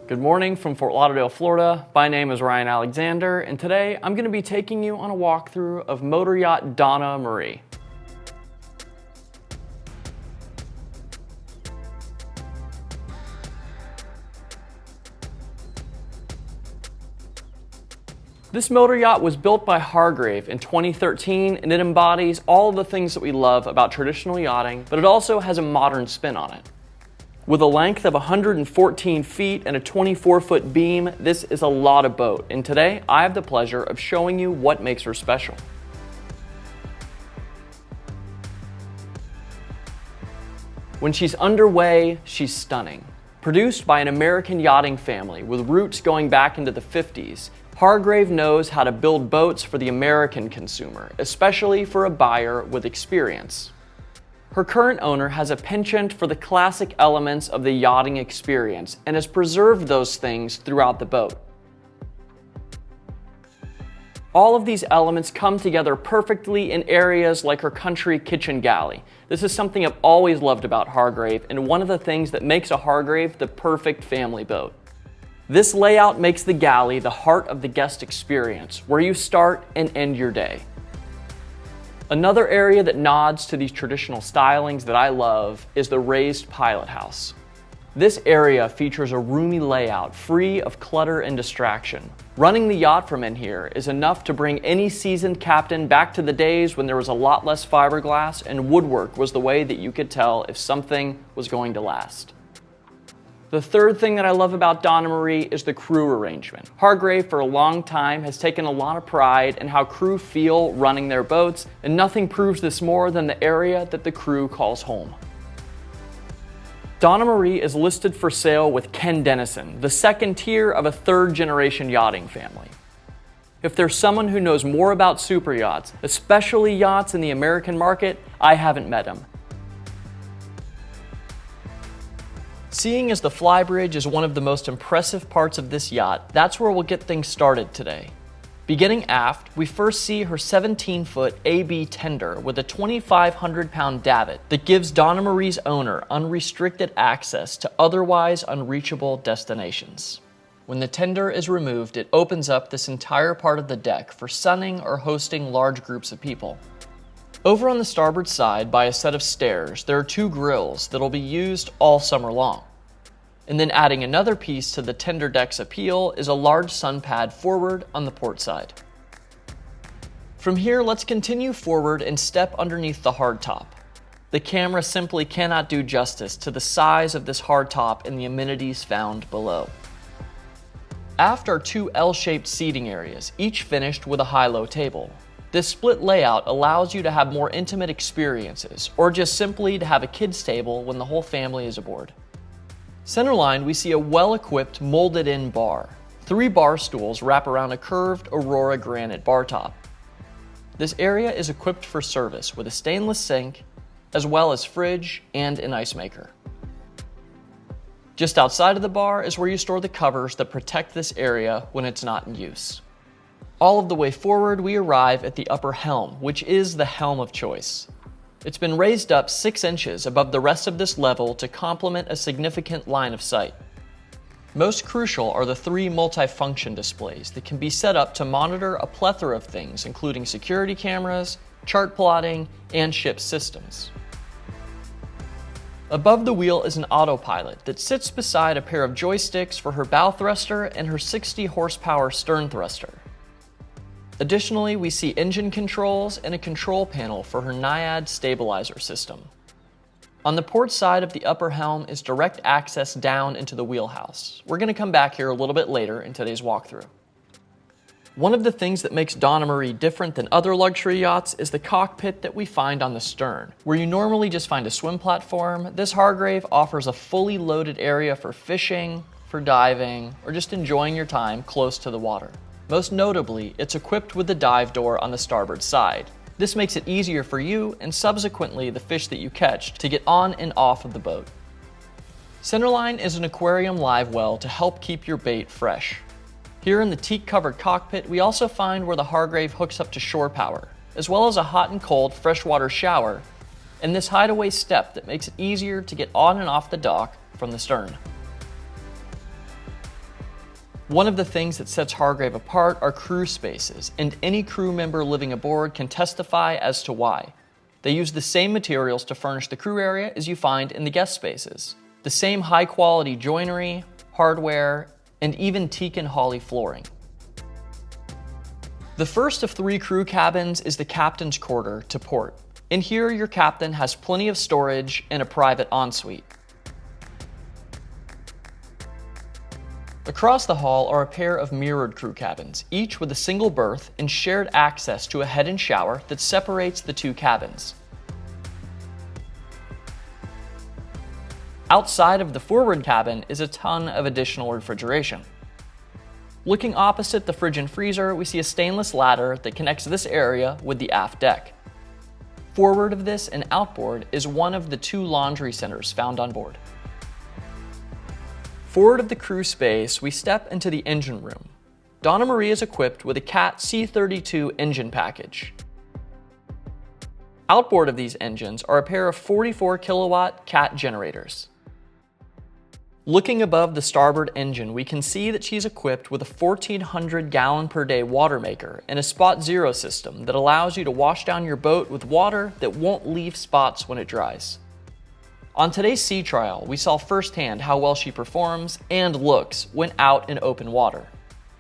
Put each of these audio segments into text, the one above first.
Good morning from Fort Lauderdale, Florida. My name is Ryan Alexander, and today I'm going to be taking you on a walkthrough of Motoryacht Donna Marie. This motor yacht was built by Hargrave in 2013, and it embodies all of the things that we love about traditional yachting, but it also has a modern spin on it. With a length of 114 feet and a 24-foot beam, this is a lot of boat, and today I have the pleasure of showing you what makes her special. When she's underway, she's stunning. Produced by an American yachting family with roots going back into the 50s, Hargrave knows how to build boats for the American consumer, especially for a buyer with experience. Her current owner has a penchant for the classic elements of the yachting experience and has preserved those things throughout the boat. All of these elements come together perfectly in areas like her country kitchen galley. This is something I've always loved about Hargrave, and one of the things that makes a Hargrave the perfect family boat. This layout makes the galley the heart of the guest experience, where you start and end your day. Another area that nods to these traditional stylings that I love is the raised Pilothouse. This area features a roomy layout free of clutter and distraction. Running the yacht from in here is enough to bring any seasoned captain back to the days when there was a lot less fiberglass and woodwork was the way that you could tell if something was going to last. The third thing that I love about Donna Marie is the crew arrangement. Hargrave for a long time has taken a lot of pride in how crew feel running their boats, and nothing proves this more than the area that the crew calls home. Donna Marie is listed for sale with Ken Denison, the second tier of a third-generation yachting family. If there's someone who knows more about super yachts, especially yachts in the American market, I haven't met him. Seeing as the Flybridge is one of the most impressive parts of this yacht, that's where we'll get things started today. Beginning aft, we first see her 17-foot AB tender with a 2,500-pound davit that gives Donna Marie's owner unrestricted access to otherwise unreachable destinations. When the tender is removed, it opens up this entire part of the deck for sunning or hosting large groups of people. Over on the starboard side, by a set of stairs, there are two grills that'll be used all summer long. And then adding another piece to the tender deck's appeal is a large sun pad forward on the port side. From here, let's continue forward and step underneath the hardtop. The camera simply cannot do justice to the size of this hardtop and the amenities found below. Aft are two L-shaped seating areas, each finished with a high-low table. This split layout allows you to have more intimate experiences, or just simply to have a kids' table when the whole family is aboard. Centerline, we see a well-equipped molded-in bar. 3 bar stools wrap around a curved Aurora granite bar top. This area is equipped for service with a stainless sink, as well as fridge and an ice maker. Just outside of the bar is where you store the covers that protect this area when it's not in use. All of the way forward, we arrive at the upper helm, which is the helm of choice. It's been raised up 6 inches above the rest of this level to complement a significant line of sight. Most crucial are the 3 multifunction displays that can be set up to monitor a plethora of things, including security cameras, chart plotting, and ship systems. Above the wheel is an autopilot that sits beside a pair of joysticks for her bow thruster and her 60 horsepower stern thruster. Additionally, we see engine controls and a control panel for her Naiad stabilizer system. On the port side of the upper helm is direct access down into the wheelhouse. We're going to come back here a little bit later in today's walkthrough. One of the things that makes Donna Marie different than other luxury yachts is the cockpit that we find on the stern. Where you normally just find a swim platform, this Hargrave offers a fully loaded area for fishing, for diving, or just enjoying your time close to the water. Most notably, it's equipped with the dive door on the starboard side. This makes it easier for you, and subsequently the fish that you catch, to get on and off of the boat. Centerline is an aquarium live well to help keep your bait fresh. Here in the teak-covered cockpit, we also find where the Hargrave hooks up to shore power, as well as a hot and cold freshwater shower, and this hideaway step that makes it easier to get on and off the dock from the stern. One of the things that sets Hargrave apart are crew spaces, and any crew member living aboard can testify as to why. They use the same materials to furnish the crew area as you find in the guest spaces. The same high-quality joinery, hardware, and even teak and holly flooring. The first of 3 crew cabins is the captain's quarter to port. In here, your captain has plenty of storage and a private ensuite. Across the hall are a pair of mirrored crew cabins, each with a single berth and shared access to a head and shower that separates the 2 cabins. Outside of the forward cabin is a ton of additional refrigeration. Looking opposite the fridge and freezer, we see a stainless ladder that connects this area with the aft deck. Forward of this and outboard is one of the 2 laundry centers found on board. Forward of the crew space, we step into the engine room. Donna Marie is equipped with a Cat C32 engine package. Outboard of these engines are a pair of 44 kilowatt Cat generators. Looking above the starboard engine, we can see that she's equipped with a 1,400 gallon per day water maker and a spot zero system that allows you to wash down your boat with water that won't leave spots when it dries. On today's sea trial, we saw firsthand how well she performs and looks when out in open water.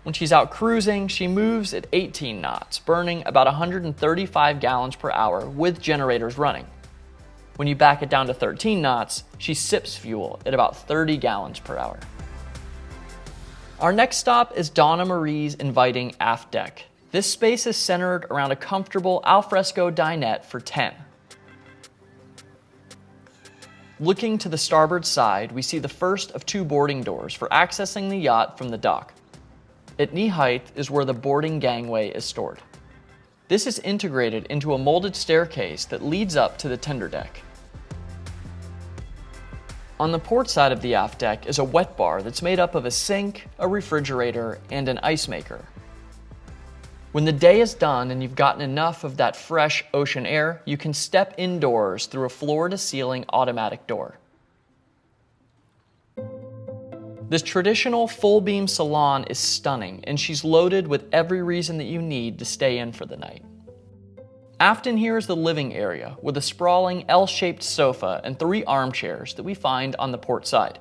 When she's out cruising, she moves at 18 knots, burning about 135 gallons per hour with generators running. When you back it down to 13 knots, she sips fuel at about 30 gallons per hour. Our next stop is Donna Marie's inviting aft deck. This space is centered around a comfortable alfresco dinette for 10. Looking to the starboard side, we see the first of 2 boarding doors for accessing the yacht from the dock. At knee height is where the boarding gangway is stored. This is integrated into a molded staircase that leads up to the tender deck. On the port side of the aft deck is a wet bar that's made up of a sink, a refrigerator, and an ice maker. When the day is done and you've gotten enough of that fresh ocean air, you can step indoors through a floor-to-ceiling automatic door. This traditional full-beam salon is stunning, and she's loaded with every reason that you need to stay in for the night. Aft in here is the living area with a sprawling L-shaped sofa and 3 armchairs that we find on the port side.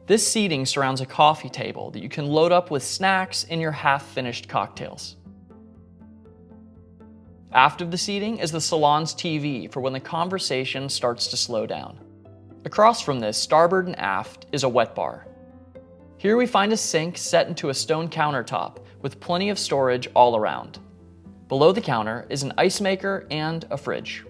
This seating surrounds a coffee table that you can load up with snacks and your half-finished cocktails. Aft of the seating is the salon's TV for when the conversation starts to slow down. Across from this, starboard and aft, is a wet bar. Here we find a sink set into a stone countertop with plenty of storage all around. Below the counter is an ice maker and a fridge.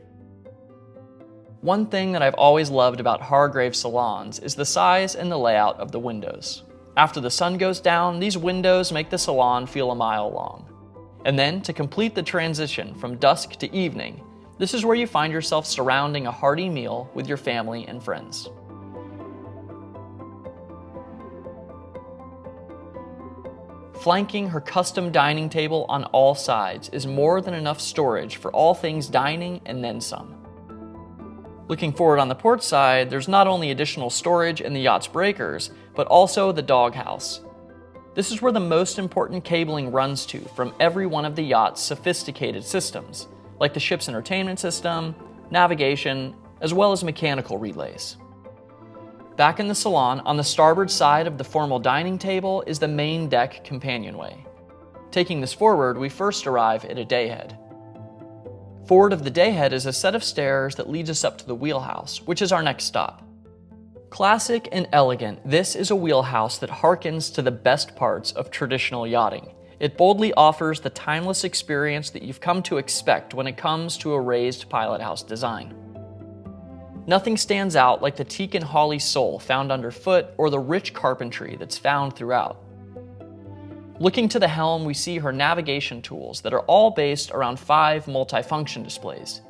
One thing that I've always loved about Hargrave salons is the size and the layout of the windows. After the sun goes down, these windows make the salon feel a mile long. And then, to complete the transition from dusk to evening, this is where you find yourself surrounding a hearty meal with your family and friends. Flanking her custom dining table on all sides is more than enough storage for all things dining and then some. Looking forward on the port side, there's not only additional storage in the yacht's breakers, but also the doghouse. This is where the most important cabling runs to from every one of the yacht's sophisticated systems, like the ship's entertainment system, navigation, as well as mechanical relays. Back in the salon, on the starboard side of the formal dining table is the main deck companionway. Taking this forward, we first arrive at a dayhead. Forward of the dayhead is a set of stairs that leads us up to the wheelhouse, which is our next stop. Classic and elegant, this is a wheelhouse that harkens to the best parts of traditional yachting. It boldly offers the timeless experience that you've come to expect when it comes to a raised pilothouse design. Nothing stands out like the teak and holly sole found underfoot or the rich carpentry that's found throughout. Looking to the helm, we see her navigation tools that are all based around 5 multifunction displays.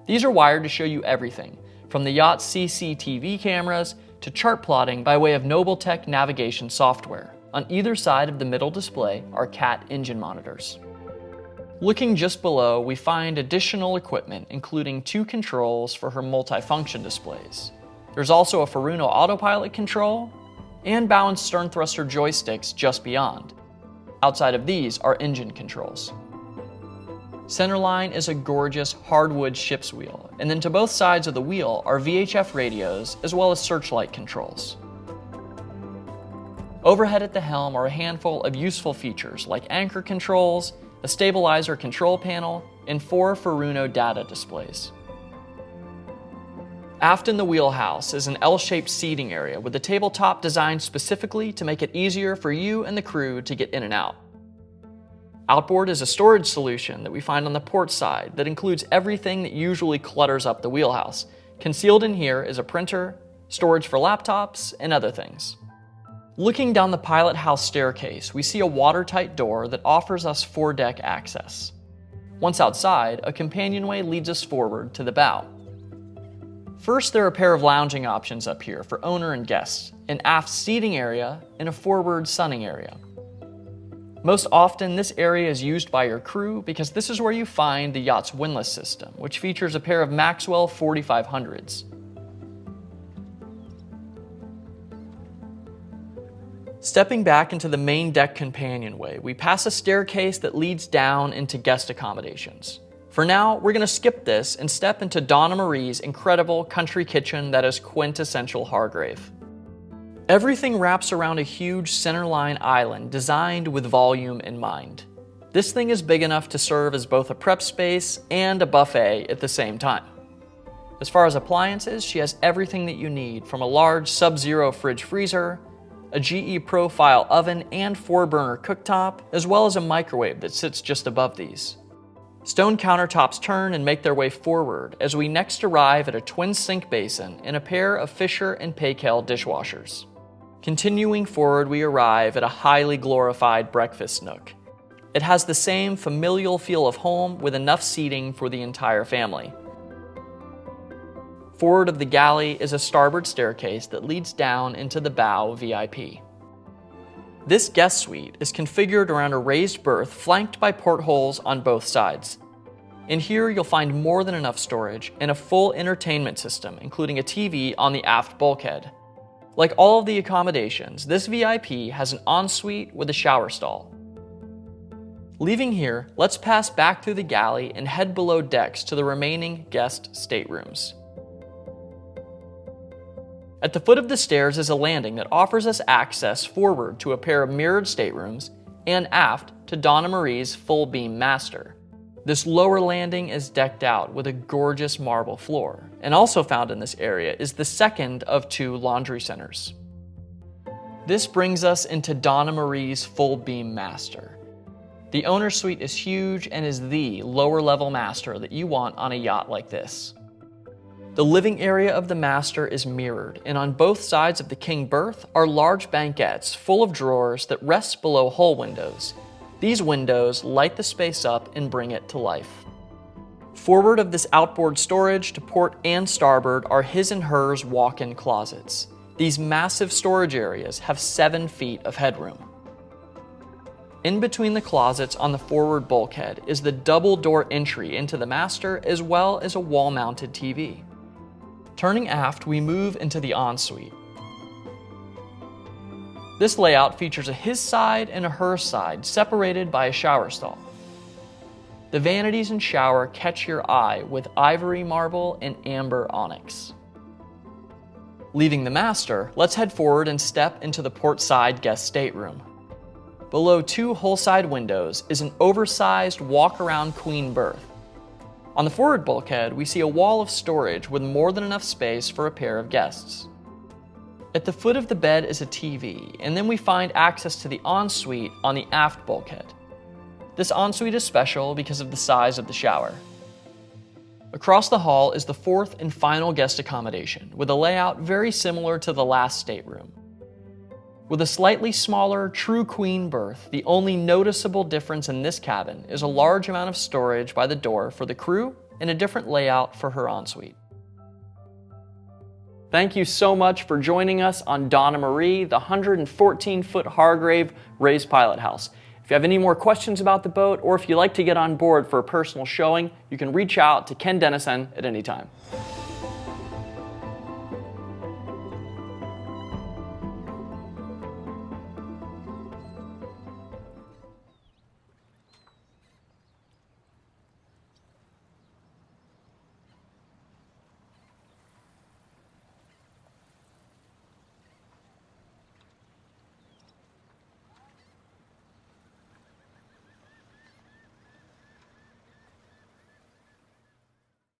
These are wired to show you everything, from the yacht's CCTV cameras to chart plotting by way of Nobletech navigation software. On either side of the middle display are Cat engine monitors. Looking just below, we find additional equipment, including 2 controls for her multifunction displays. There's also a Furuno autopilot control and bow and stern thruster joysticks just beyond. Outside of these are engine controls. Centerline is a gorgeous hardwood ship's wheel, and then to both sides of the wheel are VHF radios as well as searchlight controls. Overhead at the helm are a handful of useful features like anchor controls, a stabilizer control panel, and 4 Furuno data displays. Aft in the wheelhouse is an L-shaped seating area with a tabletop designed specifically to make it easier for you and the crew to get in and out. Outboard is a storage solution that we find on the port side that includes everything that usually clutters up the wheelhouse. Concealed in here is a printer, storage for laptops, and other things. Looking down the Pilothouse staircase, we see a watertight door that offers us foredeck access. Once outside, a companionway leads us forward to the bow. First, there are a pair of lounging options up here for owner and guests, an aft seating area, and a forward sunning area. Most often, this area is used by your crew because this is where you find the yacht's windlass system, which features a pair of Maxwell 4500s. Stepping back into the main deck companionway, we pass a staircase that leads down into guest accommodations. For now, we're going to skip this and step into Donna Marie's incredible country kitchen that is quintessential Hargrave. Everything wraps around a huge centerline island designed with volume in mind. This thing is big enough to serve as both a prep space and a buffet at the same time. As far as appliances, she has everything that you need, from a large Sub-Zero fridge freezer, a GE profile oven and 4-burner cooktop, as well as a microwave that sits just above these. Stone countertops turn and make their way forward as we next arrive at a twin sink basin and a pair of Fisher and Paykel dishwashers. Continuing forward, we arrive at a highly glorified breakfast nook. It has the same familial feel of home with enough seating for the entire family. Forward of the galley is a starboard staircase that leads down into the bow VIP. This guest suite is configured around a raised berth flanked by portholes on both sides. In here, you'll find more than enough storage and a full entertainment system, including a TV on the aft bulkhead. Like all of the accommodations, this VIP has an ensuite with a shower stall. Leaving here, let's pass back through the galley and head below decks to the remaining guest staterooms. At the foot of the stairs is a landing that offers us access forward to a pair of mirrored staterooms and aft to Donna Marie's full beam master. This lower landing is decked out with a gorgeous marble floor, and also found in this area is the second of 2 laundry centers. This brings us into Donna Marie's full beam master. The owner's suite is huge and is the lower level master that you want on a yacht like this. The living area of the master is mirrored, and on both sides of the king berth are large banquettes full of drawers that rest below hull windows. These windows light the space up and bring it to life. Forward of this outboard storage to port and starboard are his and hers walk-in closets. These massive storage areas have 7 feet of headroom. In between the closets on the forward bulkhead is the double door entry into the master, as well as a wall-mounted TV. Turning aft, we move into the ensuite. This layout features a his side and a her side, separated by a shower stall. The vanities and shower catch your eye with ivory marble and amber onyx. Leaving the master, let's head forward and step into the port side guest stateroom. Below 2 hull-side windows is an oversized walk-around queen berth. On the forward bulkhead, we see a wall of storage with more than enough space for a pair of guests. At the foot of the bed is a TV, and then we find access to the ensuite on the aft bulkhead. This ensuite is special because of the size of the shower. Across the hall is the 4th and final guest accommodation, with a layout very similar to the last stateroom. With a slightly smaller, true queen berth, the only noticeable difference in this cabin is a large amount of storage by the door for the crew and a different layout for her ensuite. Thank you so much for joining us on Donna Marie, the 114-foot Hargrave raised Pilothouse. If you have any more questions about the boat, or if you'd like to get on board for a personal showing, you can reach out to Ken Denison at any time.